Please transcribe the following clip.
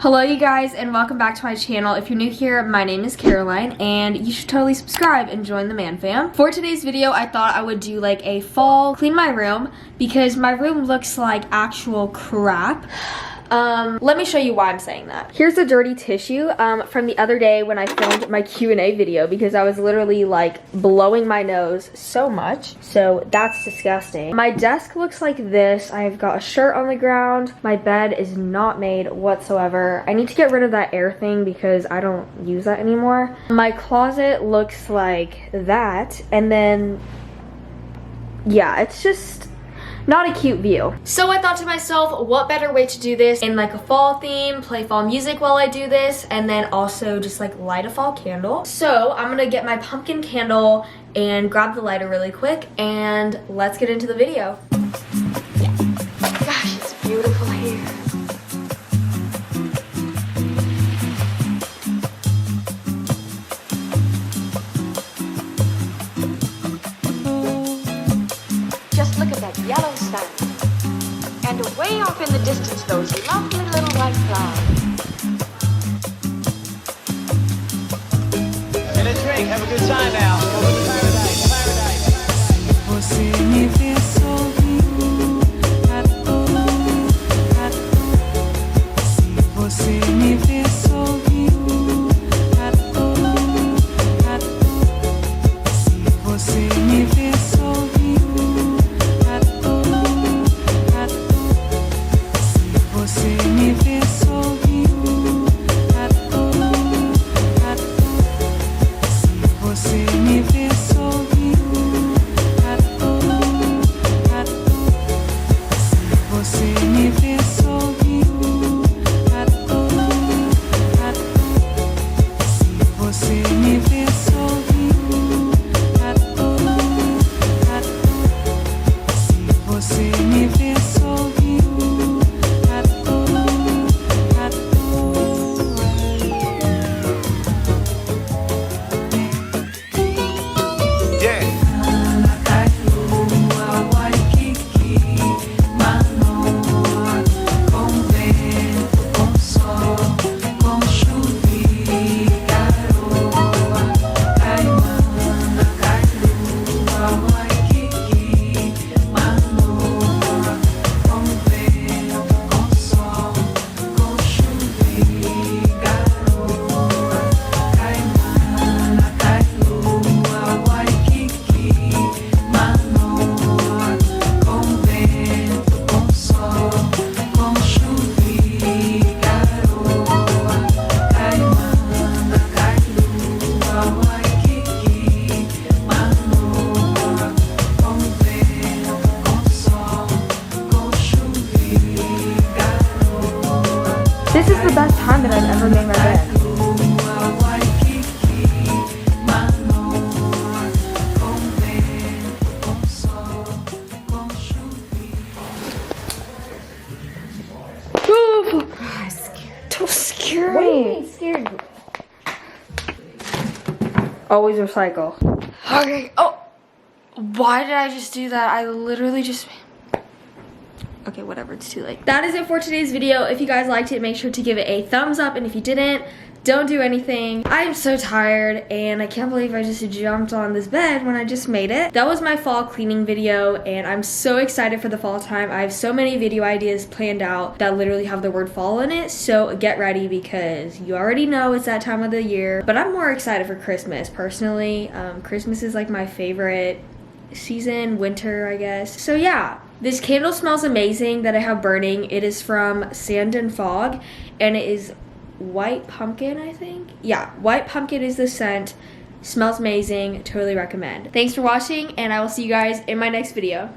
Hello you guys and welcome back to my channel. If you're new here, my name is Caroline and you should totally subscribe and join the man fam. For today's video, I thought I would do like a fall clean my room because my room looks like actual crap. Let me show you why I'm saying that. Here's a dirty tissue from the other day when I filmed my Q&A video because I was literally like blowing my nose so much. So that's disgusting. My desk looks like this. I've got a shirt on the ground. My bed is not made whatsoever. I need to get rid of that air thing because I don't use that anymore. My closet looks like that. And then, yeah, it's just not a cute view. So I thought to myself, what better way to do this in like a fall theme, play fall music while I do this, and then also just like light a fall candle. So I'm gonna get my pumpkin candle and grab the lighter really quick and let's get into the video. Gosh, it's beautiful here. Just look at that yellow sun. And away off in the distance, those lovely little white clouds. Get a drink, have a good time now. Over to paradise, paradise. Você me vê sorrindo à toa. Se você me vê sorrindo à toa. Se você me vê sorrindo. Você me vê sorrindo à toa. Se você me vê sorrindo à toa. Se você me vê sorrindo à toa. Se você me vê sorrindo à toa. Se você me vê sorrindo. This is the best time that I've ever made my bed. Ooh, don't scare me. What do you mean scared? Always recycle. Okay. Oh, why did I just do that? I literally just... Okay, whatever, it's too late. That is it for today's video. If you guys liked it, make sure to give it a thumbs up, and if you didn't, don't do anything. I am so tired, and I can't believe I just jumped on this bed when I just made it. That was my fall cleaning video, and I'm so excited for the fall time. I have so many video ideas planned out that literally have the word fall in it, so get ready because you already know it's that time of the year. But I'm more excited for Christmas, personally. Christmas is like my favorite season, winter, I guess. So yeah. This candle smells amazing that I have burning. It is from Sand and Fog, and it is white pumpkin, I think. Yeah, white pumpkin is the scent. Smells amazing. Totally recommend. Thanks for watching, and I will see you guys in my next video.